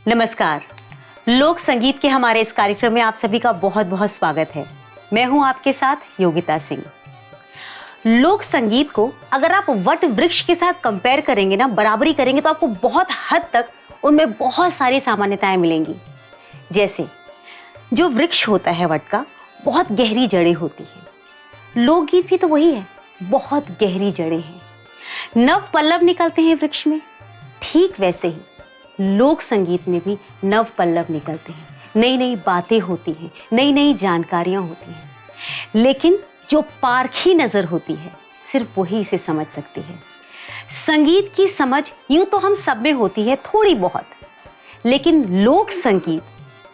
नमस्कार। लोक संगीत के हमारे इस कार्यक्रम में आप सभी का बहुत बहुत स्वागत है। मैं हूं आपके साथ योगिता सिंह। लोक संगीत को अगर आप वट वृक्ष के साथ कंपेयर करेंगे ना, बराबरी करेंगे, तो आपको बहुत हद तक उनमें बहुत सारी सामान्यताएं मिलेंगी। जैसे जो वृक्ष होता है वट का, बहुत गहरी जड़ें होती हैं। लोकगीत भी तो वही है, बहुत गहरी जड़ें हैं, नव पल्लव निकलते हैं वृक्ष में। ठीक वैसे ही लोक संगीत में भी नव पल्लव निकलते हैं, नई नई बातें होती हैं, नई नई जानकारियां होती हैं। लेकिन जो पारखी नजर होती है, सिर्फ वही इसे समझ सकती है। संगीत की समझ यूं तो हम सब में होती है थोड़ी बहुत, लेकिन लोक संगीत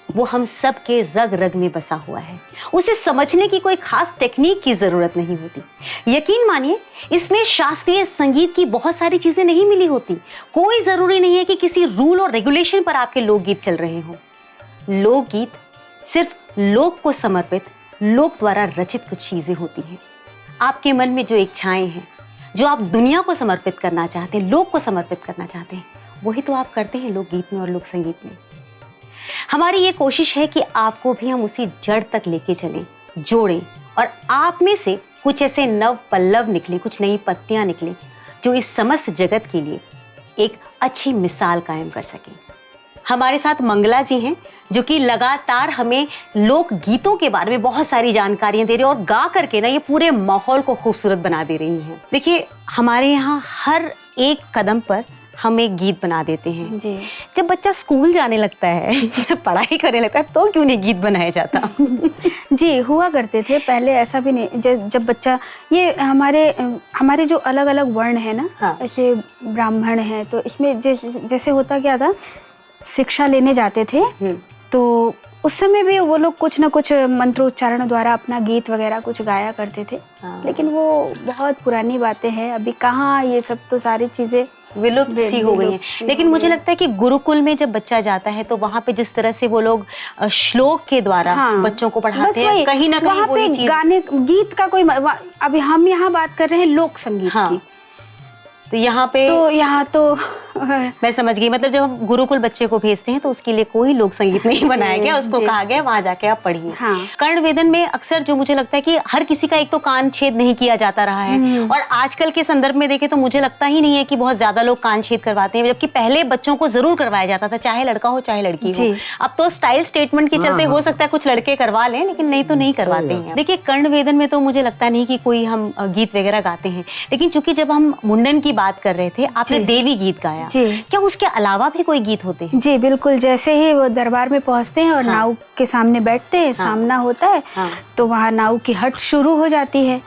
वो हम सब के रग रग में बसा हुआ है। उसे समझने की कोई खास टेक्निक की जरूरत नहीं होती। यकीन मानिए, इसमें शास्त्रीय संगीत की बहुत सारी चीजें नहीं मिली होती। कोई जरूरी नहीं है कि किसी रूल और रेगुलेशन पर आपके लोकगीत चल रहे हों। लोकगीत सिर्फ लोक को समर्पित, लोक द्वारा रचित कुछ चीजें होती हैं। आपके मन में जो इच्छाएं हैं, जो आप दुनिया को समर्पित करना चाहते हैं, लोक को समर्पित करना चाहते हैं, वही तो आप करते हैं लोकगीत में और लोक संगीत में। हमारी ये कोशिश है कि आपको भी हम उसी जड़ तक लेके चलें, जोड़ें, और आप में से कुछ ऐसे नव पल्लव निकले, कुछ नई पत्तियां निकले, जो इस समस्त जगत के लिए एक अच्छी मिसाल कायम कर सकें। हमारे साथ मंगला जी हैं, जो कि लगातार हमें लोक गीतों के बारे में बहुत सारी जानकारियां दे रही हैं और गा करके ना ये पूरे माहौल को खूबसूरत बना दे रही हैं। देखिए, हमारे यहाँ हर एक कदम पर हम एक गीत बना देते हैं जी। जब बच्चा स्कूल जाने लगता है, पढ़ाई करने लगता है, तो क्यों नहीं गीत बनाया जाता? जी, हुआ करते थे पहले। ऐसा भी नहीं, जब बच्चा, ये हमारे जो अलग अलग वर्ण है ना, हाँ। ऐसे ब्राह्मण हैं, तो इसमें जैसे होता क्या था, शिक्षा लेने जाते थे, तो उस समय भी वो लोग कुछ ना कुछ मंत्रोच्चारण द्वारा अपना गीत वगैरह कुछ गाया करते थे। हाँ। लेकिन वो बहुत पुरानी बातें हैं, अभी कहाँ ये सब, तो सारी चीजें विलुप्त सी हो गई हैं। लेकिन मुझे लगता है कि गुरुकुल में जब बच्चा जाता है, तो वहाँ पे जिस तरह से वो लोग श्लोक के द्वारा बच्चों को पढ़ाते हैं, कहीं ना कहीं वही चीज, गाने गीत का कोई, अभी हम यहाँ बात कर रहे हैं लोक संगीत की, तो यहाँ तो मैं समझ गई। मतलब जब हम गुरुकुल बच्चे को भेजते हैं, तो उसके लिए कोई लोक संगीत नहीं बनाया गया, उसको कहा गया वहां जाके आप पढ़िए। हाँ। कर्ण वेदन में अक्सर जो मुझे लगता है कि हर किसी का एक तो कान छेद नहीं किया जाता रहा है, और आजकल के संदर्भ में देखें तो मुझे लगता ही नहीं है कि बहुत ज्यादा लोग कान छेद करवाते हैं, जबकि पहले बच्चों को जरूर करवाया जाता था, चाहे लड़का हो चाहे लड़की हो। अब तो स्टाइल स्टेटमेंट के चलते हो सकता है कुछ लड़के करवा लें, लेकिन नहीं तो नहीं करवाते हैं। देखिए, कर्ण वेदन में तो मुझे लगता नहीं कि कोई हम गीत वगैरह गाते हैं, लेकिन चूंकि जब हम मुंडन की बात कर रहे थे, आपने देवी गीत गाया, क्या उसके अलावा भी कोई गीत होते हैं? जी बिल्कुल। जैसे ही वो दरबार में पहुंचते हैं और नाव के सामने बैठते हैं, सामना होता है, तो वहाँ नाव की हट शुरू हो जाती है।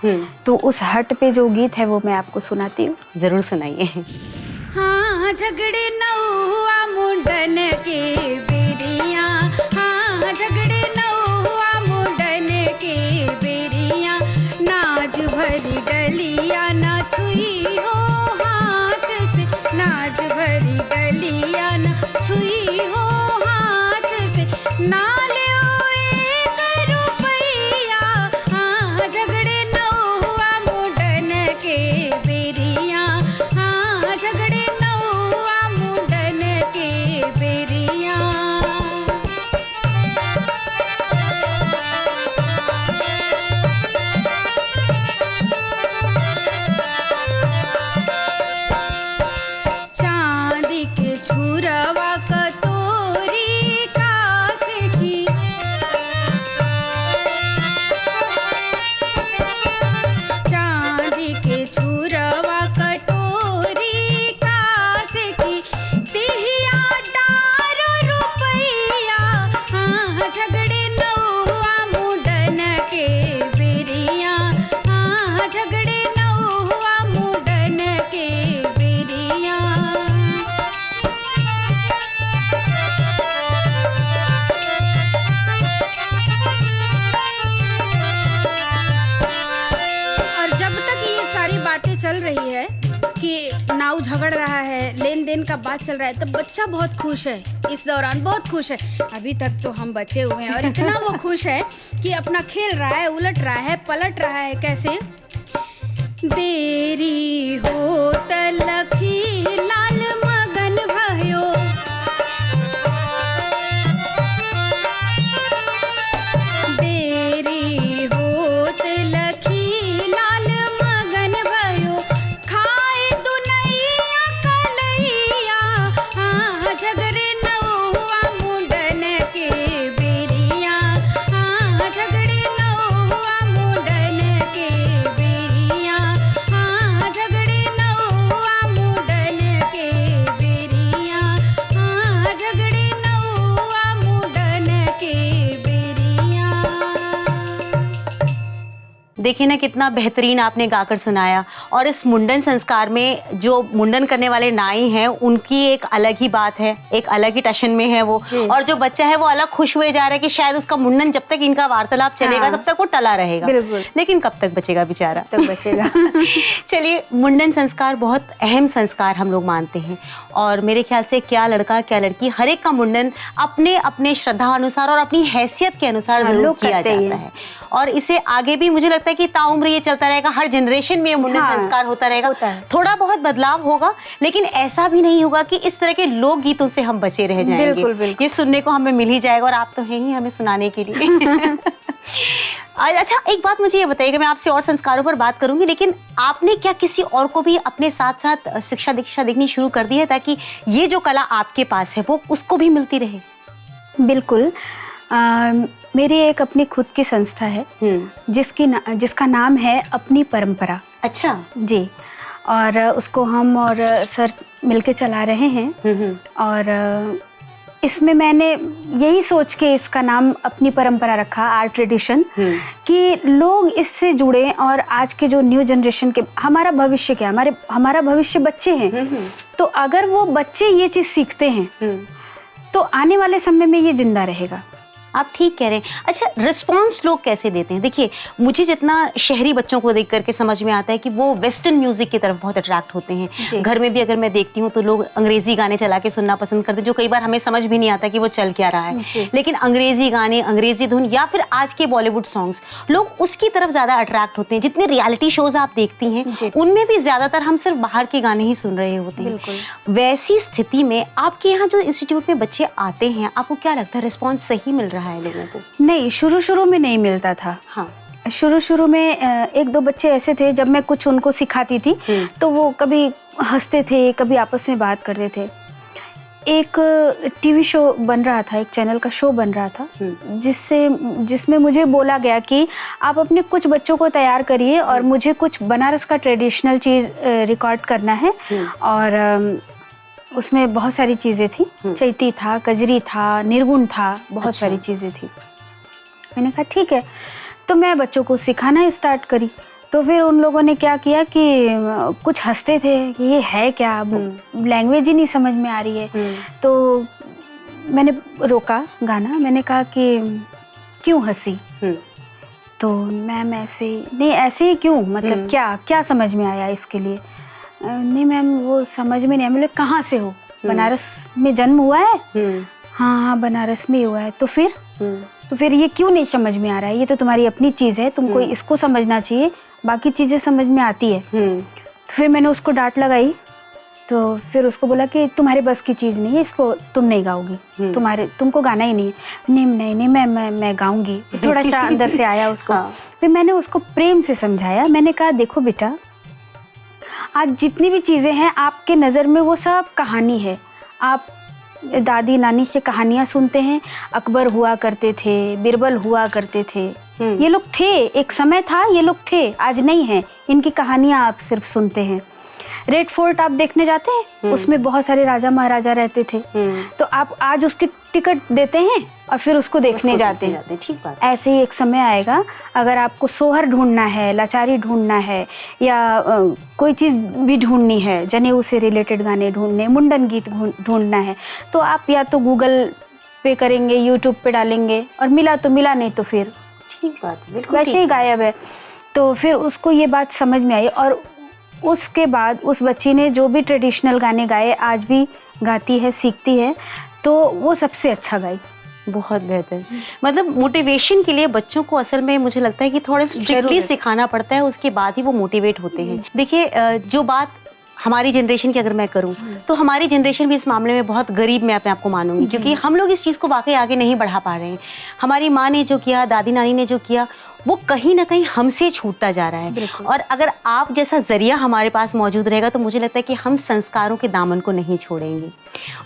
तो उस हट पे जो गीत है वो मैं आपको सुनाती हूँ। जरूर सुनाइए। हाँ, झगड़े नौआ मुंडन के बेरिया, हाँ झगड़े नौआ मुंडन के बेरिया, नाज भरी डलिया ना छुई हो हाथ से, नाज भरी डलिया ना छुई हो हाथ से, ना लो एक रुपैया, हाँ झगड़े नौआ मुंडन के बेरिया, हाँ झगड़े नौआ मुंडन के बेरिया। चांदी के छुरवा कतोरी कांस की, चांदी के छुरवा कटोरी कांस की, तिहिया डार रुपैया, हाँ झगड़े नौआ मुंडन के बेरिया, हाँ झगड़े नौआ मुंडन के बेरिया। और जब तक ये सारी बातें चल रही है कि नाव झगड़ रहा है, लेन देन का बात चल रहा है, तब बच्चा बहुत खुश है, इस दौरान बहुत खुश है। अभी तक तो हम बचे हुए हैं, और इतना वो खुश है कि अपना खेल रहा है, उलट रहा है, पलट रहा है। कैसे? देरी हो तलखी लाल मगन भयो, देखिए ना कितना बेहतरीन आपने गाकर सुनाया। और इस मुंडन संस्कार में जो मुंडन करने वाले नाई हैं उनकी एक अलग ही बात है, एक अलग ही टशन में है वो, और जो बच्चा है वो अलग खुश हुए जा रहा है कि शायद उसका मुंडन जब तक इनका वार्तालाप चलेगा तब तक वो टला रहेगा, लेकिन कब तक बचेगा बेचारा, तब बचेगा। चलिए, मुंडन संस्कार बहुत अहम संस्कार हम लोग मानते हैं और मेरे ख्याल से क्या लड़का क्या लड़की हर एक का मुंडन अपने अपने श्रद्धा अनुसार और अपनी हैसियत के अनुसार जरूर किया जाता है और इसे आगे भी मुझे लगता है कि ताउम्र ये चलता रहेगा, हर जनरेशन में ये मुंडन संस्कार होता रहेगा। थोड़ा बहुत बदलाव होगा लेकिन ऐसा भी नहीं होगा कि इस तरह के लोकगीतों से हम बचे रह जाएंगे। बिल्कुल, बिल्कुल। ये सुनने को हमें मिल ही जाएगा और आप तो हैं ही हमें सुनाने के लिए। अच्छा, एक बात मुझे ये बताइएगा, मैं आपसे और संस्कारों पर बात करूंगी, लेकिन आपने क्या किसी और को भी अपने साथ साथ शिक्षा दीक्षा देनी शुरू कर दी है ताकि ये जो कला आपके पास है वो उसको भी मिलती रहे? बिल्कुल। मेरी एक अपनी खुद की संस्था है जिसका नाम है अपनी परंपरा। अच्छा जी, और उसको हम और सर मिलके चला रहे हैं और इसमें मैंने यही सोच के इसका नाम अपनी परंपरा रखा, आर ट्रेडिशन, कि लोग इससे जुड़े और आज के जो न्यू जनरेशन के, हमारा भविष्य क्या, हमारा भविष्य बच्चे हैं, तो अगर वो बच्चे ये चीज़ सीखते हैं तो आने वाले समय में ये जिंदा रहेगा। आप ठीक कह रहे हैं। अच्छा, रिस्पॉन्स लोग कैसे देते हैं? देखिए, मुझे जितना शहरी बच्चों को देख करके समझ में आता है कि वो वेस्टर्न म्यूजिक की तरफ बहुत अट्रैक्ट होते हैं। घर में भी अगर मैं देखती हूँ तो लोग अंग्रेजी गाने चला के सुनना पसंद करते हैं, जो कई बार हमें समझ भी नहीं आता कि वो चल क्या रहा है, लेकिन अंग्रेजी गाने, अंग्रेजी धुन या फिर आज के बॉलीवुड सॉन्ग्स, लोग उसकी तरफ ज्यादा अट्रैक्ट होते हैं। जितने रियलिटी शोज आप देखती हैं उनमें भी ज्यादातर हम सिर्फ बाहर के गाने ही सुन रहे होते हैं। वैसी स्थिति में आपके यहाँ जो इंस्टीट्यूट में बच्चे आते हैं, आपको क्या लगता है रिस्पॉन्स सही मिल रहा है लोगों को? नहीं, शुरू में नहीं मिलता था। हाँ, शुरू में एक दो बच्चे ऐसे थे, जब मैं कुछ उनको सिखाती थी तो वो कभी हंसते थे, कभी आपस में बात करते थे। एक टीवी शो बन रहा था, एक चैनल का शो बन रहा था, जिसमें मुझे बोला गया कि आप अपने कुछ बच्चों को तैयार करिए और मुझे कुछ बनारस का ट्रेडिशनल चीज़ रिकॉर्ड करना है। और उसमें बहुत सारी चीज़ें थी, चैती था, कजरी था, निर्गुण था, बहुत सारी चीज़ें थी। मैंने कहा ठीक है, तो मैं बच्चों को सिखाना स्टार्ट करी। तो फिर उन लोगों ने क्या किया कि कुछ हंसते थे कि ये है क्या, लैंग्वेज ही नहीं समझ में आ रही है। तो मैंने रोका गाना, मैंने कहा कि क्यों हंसी? तो मैम ऐसे नहीं, ऐसे ही क्यों, मतलब क्या समझ में आया इसके लिए? नहीं मैम, वो समझ में नहीं आया। मतलब कहाँ से हो? बनारस में जन्म हुआ है? हाँ, बनारस में हुआ है। तो फिर ये क्यों नहीं समझ में आ रहा है? ये तो तुम्हारी अपनी चीज़ है, तुमको इसको समझना चाहिए, बाकी चीज़ें समझ में आती है। तो फिर मैंने उसको डांट लगाई। तो फिर उसको बोला कि तुम्हारे बस की चीज़ नहीं है, इसको तुम नहीं गाओगी, तुमको गाना ही नहीं है। नहीं मैं गाऊंगी। थोड़ा सा अंदर से आया उसको। फिर मैंने उसको प्रेम से समझाया। मैंने कहा देखो बेटा, आज जितनी भी चीज़ें हैं आपके नज़र में वो सब कहानी है। आप दादी नानी से कहानियाँ सुनते हैं, अकबर हुआ करते थे, बिरबल हुआ करते थे, ये लोग थे, एक समय था ये लोग थे, आज नहीं है। इनकी कहानियाँ आप सिर्फ सुनते हैं। रेड फोर्ट आप देखने जाते हैं, उसमें बहुत सारे राजा महाराजा रहते थे, तो आप आज उसकी टिकट देते हैं और फिर उसको देखने जाते हैं। ठीक बात। ऐसे ही एक समय आएगा, अगर आपको सोहर ढूंढना है, लाचारी ढूंढना है, या कोई चीज़ भी ढूंढनी है, जनेऊ से रिलेटेड गाने ढूंढने, मुंडन गीत ढूंढना है, तो आप या तो गूगल पे करेंगे, यूट्यूब पे डालेंगे और मिला तो मिला, नहीं तो फिर ठीक बात, वैसे ही गायब है। तो फिर उसको ये बात समझ में आई और उसके बाद उस बच्ची ने जो भी ट्रेडिशनल गाने गाए आज भी गाती है, सीखती है, तो वो सबसे अच्छा गाई। बहुत बेहतर। मतलब मोटिवेशन के लिए बच्चों को असल में मुझे लगता है कि थोड़ा स्ट्रिक्टली सिखाना पड़ता है, उसके बाद ही वो मोटिवेट होते हैं। देखिए, जो बात हमारी जनरेशन की अगर मैं करूं तो हमारी जनरेशन भी इस मामले में बहुत गरीब मैं अपने आप को मानूंगी, क्योंकि हम लोग इस चीज़ को वाकई आगे नहीं बढ़ा पा रहे हैं। हमारी माँ ने जो किया, दादी नानी ने जो किया, वो कहीं ना कहीं हमसे छूटता जा रहा है। और अगर आप जैसा जरिया हमारे पास मौजूद रहेगा तो मुझे लगता है कि हम संस्कारों के दामन को नहीं छोड़ेंगे।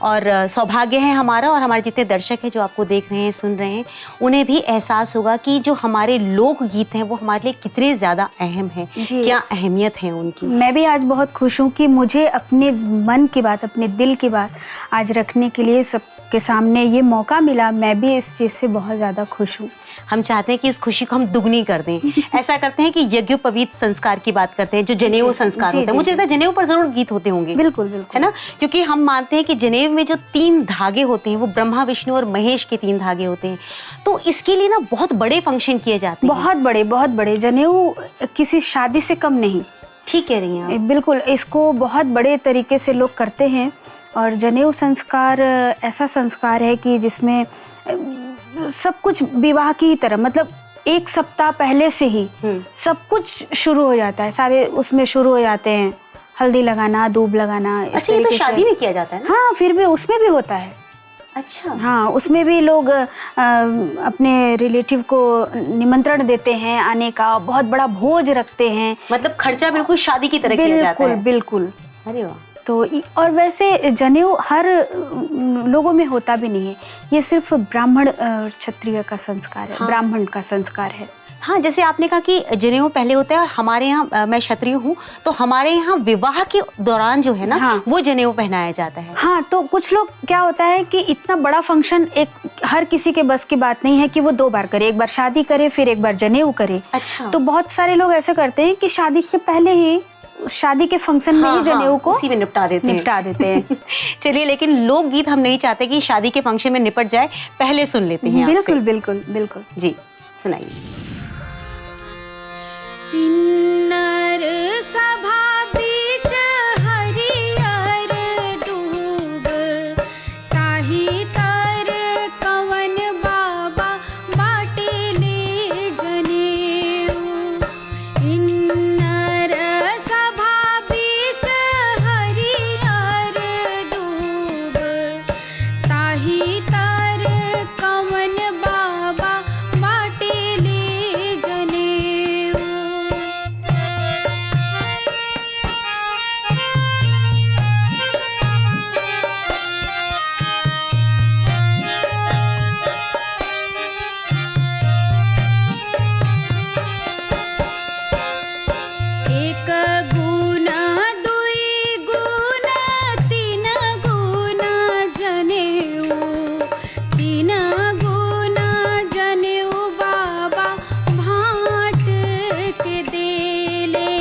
और सौभाग्य है हमारा और हमारे जितने दर्शक हैं जो आपको देख रहे हैं, सुन रहे हैं, उन्हें भी एहसास होगा कि जो हमारे लोकगीत हैं वो हमारे लिए कितने ज़्यादा अहम हैं, क्या अहमियत है उनकी। मैं भी आज बहुत खुश हूँ कि मुझे अपने मन की बात, अपने दिल की बात आज रखने के लिए सबके सामने ये मौका मिला। मैं भी इस चीज़ से बहुत ज़्यादा खुश हूँ। हम चाहते हैं कि इस खुशी को हम दुगनी कर दें। ऐसा करते हैं कि यज्ञोपवीत संस्कार की बात करते हैं, जो जनेऊ संस्कार होता है। मुझे लगता है जनेऊ पर जरूर गीत होते होंगे। बिल्कुल बिल्कुल, है ना, क्योंकि हम मानते हैं कि जनेऊ में जो 3 धागे होते हैं वो ब्रह्मा विष्णु और महेश के 3 धागे होते हैं। तो इसके लिए ना बहुत बड़े फंक्शन किए जाते हैं। बहुत बड़े जनेऊ किसी शादी से कम नहीं। ठीक कह रही हैं आप। बिल्कुल, इसको बहुत बड़े तरीके से लोग करते हैं। और जनेऊ संस्कार ऐसा संस्कार है कि जिसमें सब कुछ विवाह की तरह, मतलब 1 सप्ताह पहले से ही सब कुछ शुरू हो जाता है। सारे उसमें शुरू हो जाते हैं, हल्दी लगाना, दूब लगाना। अच्छा, ये तो शादी में किया जाता है ना? हाँ, फिर भी उसमें भी होता है। अच्छा, हाँ, उसमें भी लोग अपने रिलेटिव को निमंत्रण देते हैं आने का, बहुत बड़ा भोज रखते हैं। मतलब खर्चा बिल्कुल शादी की तरह किया जाता है। बिल्कुल। अरे वाह। तो और वैसे जनेऊ हर लोगों में होता भी नहीं है, ये सिर्फ ब्राह्मण क्षत्रिय का संस्कार है। हाँ। ब्राह्मण का संस्कार है। हाँ, जैसे आपने कहा कि जनेऊ पहले होता है, और हमारे यहाँ, मैं क्षत्रिय हूँ तो हमारे यहाँ विवाह के दौरान जो है ना, हाँ, वो जनेऊ पहनाया जाता है। हाँ, तो कुछ लोग क्या होता है कि इतना बड़ा फंक्शन एक हर किसी के बस की बात नहीं है कि वो 2 बार करे, एक बार शादी करे फिर एक बार जनेऊ करे। अच्छा। तो बहुत सारे लोग ऐसे करते हैं कि शादी से पहले ही, शादी के फंक्शन में ही जनेऊ को उसी में निपटा देते हैं। चलिए, लेकिन लोकगीत हम नहीं चाहते कि शादी के फंक्शन में निपट जाए, पहले सुन लेते हैं। बिल्कुल बिल्कुल बिल्कुल जी, सुनाइए। किन्नर सभा बीच हरियर दूब, ताही तर कवन बाबा बाटेले जनेऊ। किन्नर सभा बीच हरियर दूब, ताही तर कवन बाबा बाटेले जनेऊ। एक गुण दुई गुण तीन गुण जनेऊ, 3 गुण जनेऊ बाबा भाट के देले।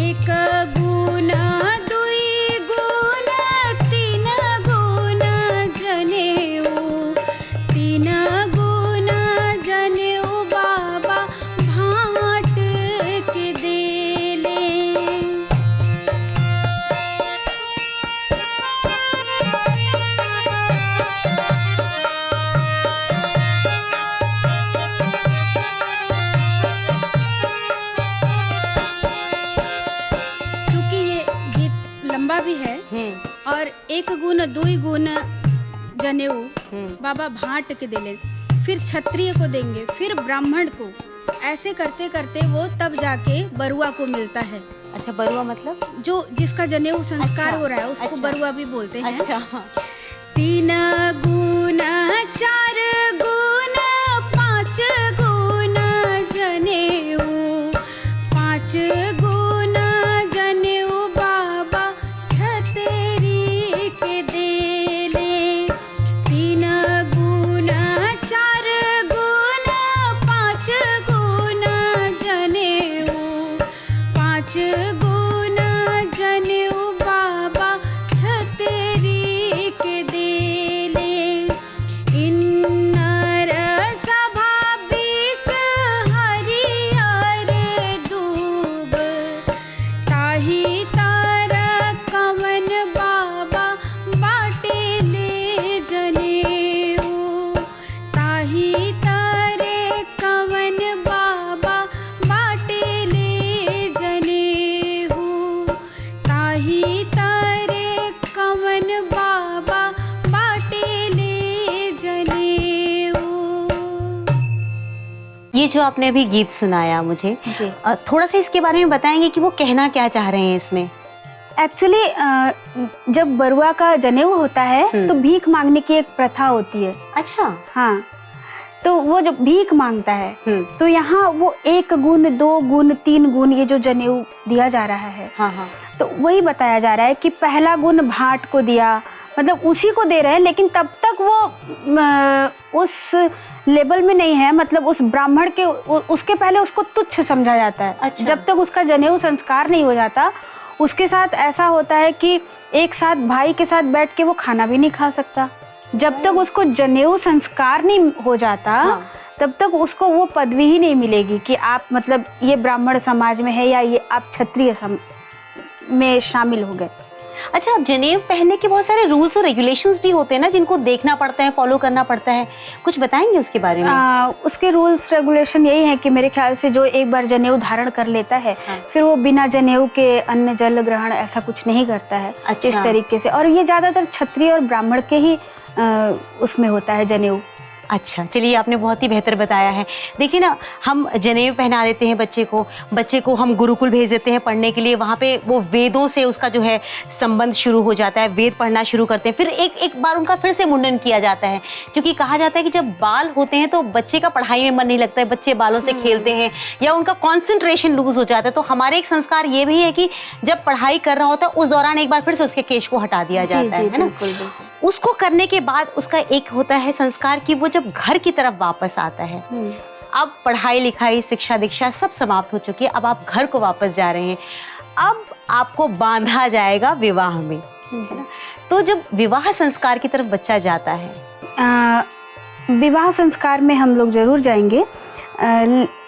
एक गुण दुई गुण तीन गुण जनेऊ, 3 गुण जनेऊ बाबा भाट के देले। चूंकि ये गीत लंबा भी है और 1 गुण 2 गुण जनेऊ बाबा भाट के देले, फिर क्षत्रिय को देंगे, फिर ब्राह्मण को, ऐसे करते करते वो तब जाके बरुआ को मिलता है। अच्छा, बरुआ मतलब जो जिसका जनेऊ संस्कार अच्छा, हो रहा है उसको अच्छा, बरुआ भी बोलते हैं। अच्छा, 3 गुण 4 गुण 5 गुण जनेऊ, 5 गुण जनेऊ बाबा छतरी के देले। 3 गुण 4 गुण 5 गुण जनेऊ, 5 गुण जनेऊ बाबा छतरी के देले। किन्नर सभा बीच हरियर दूब, ताही तर कवन बाबा बाटेले जनेऊ, ताही तर कवन बाबा बाटेले जनेऊ, ताही तर कवन बाबा बाटेले जनेऊ। ये जो आपने अभी गीत सुनाया मुझे, जी। थोड़ा सा इसके बारे में बताएंगे कि वो कहना क्या चाह रहे हैं इसमें? एक्चुअली जब बरुआ का जनेऊ होता है तो भीख मांगने की एक प्रथा होती है। अच्छा। हाँ, तो वो जब भीख मांगता है तो यहाँ वो 1 गुण 2 गुण 3 गुण ये जो जनेऊ दिया जा रहा है, हाँ हाँ, तो वही बताया जा रहा है कि पहला गुण भाट को दिया, मतलब उसी को दे रहे हैं, लेकिन तब तक वो उस लेवल में नहीं है, मतलब उस ब्राह्मण के उसके पहले उसको तुच्छ समझा जाता है। अच्छा। जब तक उसका जनेऊ संस्कार नहीं हो जाता, उसके साथ ऐसा होता है कि एक साथ भाई के साथ बैठ के वो खाना भी नहीं खा सकता। जब तक उसको जनेऊ संस्कार नहीं हो जाता, हाँ। तब तक उसको वो पदवी ही नहीं मिलेगी कि आप मतलब ये ब्राह्मण समाज में है या ये आप क्षत्रिय में शामिल हो गए। अच्छा, जनेऊ पहनने के बहुत सारे रूल्स और रेगुलेशंस भी होते हैं ना, जिनको देखना पड़ता है, फॉलो करना पड़ता है, कुछ बताएंगे उसके बारे में? उसके रूल्स रेगुलेशन यही है कि मेरे ख्याल से जो एक बार जनेऊ धारण कर लेता है, हाँ। फिर वो बिना जनेऊ के अन्न जल ग्रहण ऐसा कुछ नहीं करता है। अच्छा। इस तरीके से, और ये ज्यादातर क्षत्रिय और ब्राह्मण के ही उसमें होता है जनेऊ। अच्छा, चलिए आपने बहुत ही बेहतर बताया है। देखिए ना, हम जनेऊ पहना देते हैं बच्चे को हम गुरुकुल भेज देते हैं पढ़ने के लिए। वहाँ पे वो वेदों से उसका जो है संबंध शुरू हो जाता है, वेद पढ़ना शुरू करते हैं। फिर एक बार उनका फिर से मुंडन किया जाता है, क्योंकि कहा जाता है कि जब बाल होते हैं तो बच्चे का पढ़ाई में मन नहीं लगता है, बच्चे बालों से खेलते हैं या उनका कॉन्सेंट्रेशन लूज हो जाता है। तो हमारे एक संस्कार ये भी है कि जब पढ़ाई कर रहा होता है उस दौरान एक बार फिर से उसके केश को हटा दिया जाता है ना। बिल्कुल, बिल्कुल। उसको करने के बाद उसका एक होता है संस्कार कि वो जब घर की तरफ वापस आता है, अब पढ़ाई लिखाई शिक्षा दीक्षा सब समाप्त हो चुकी है, अब आप घर को वापस जा रहे हैं, अब आपको बांधा जाएगा विवाह में, है ना। तो जब विवाह संस्कार की तरफ बच्चा जाता है, विवाह संस्कार में हम लोग जरूर जाएंगे,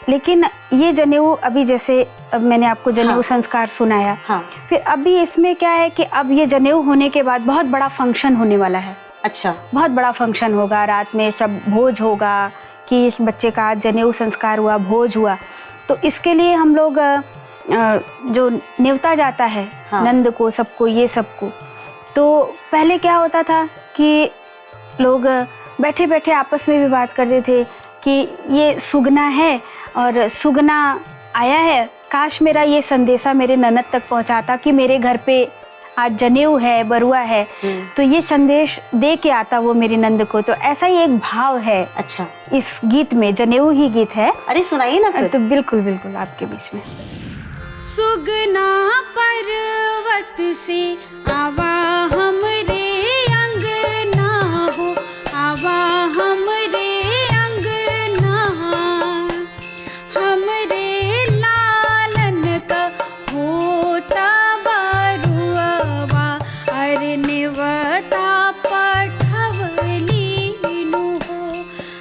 लेकिन ये जनेऊ अभी जैसे अब मैंने आपको जनेऊ हाँ। संस्कार सुनाया, हाँ। फिर अभी इसमें क्या है कि अब ये जनेऊ होने के बाद बहुत बड़ा फंक्शन होने वाला है। अच्छा, बहुत बड़ा फंक्शन होगा, रात में सब भोज होगा कि इस बच्चे का आज जनेऊ संस्कार हुआ, भोज हुआ। तो इसके लिए हम लोग जो न्योता जाता है, हाँ। नंद को, सबको, ये सबको, तो पहले क्या होता था कि लोग बैठे बैठे आपस में भी बात करते थे कि ये सुगना है और सुगना आया है, काश मेरा ये संदेशा मेरे ननद तक पहुंचाता कि मेरे घर पे आज जनेऊ है, बरुआ है, तो ये संदेश दे के आता वो मेरी नंद को। तो ऐसा ही एक भाव है अच्छा, इस गीत में, जनेऊ ही गीत है। अरे सुनाइए ना फिर। तो बिल्कुल बिल्कुल आपके बीच में। सुगना पर्वत से आवा हमरे अंगना हो, आवा हमरे अंगना, हमरे लालन का होता बरुआ, अरे निवता पठवलीनु हो,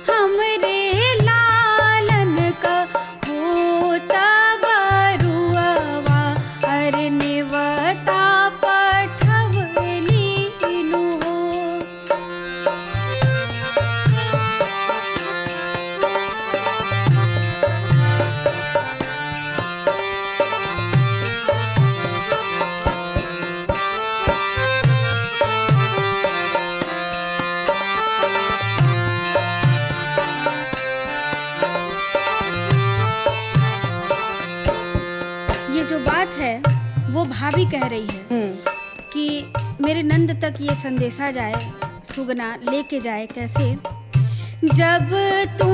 हमरे लालन का होता बरुआ, अरे निवता पठवलीनु हो। ये जो बात है वो भाभी कह रही है कि मेरे नंद तक ये संदेशा जाए, सुगना लेके जाए। कैसे? जब तू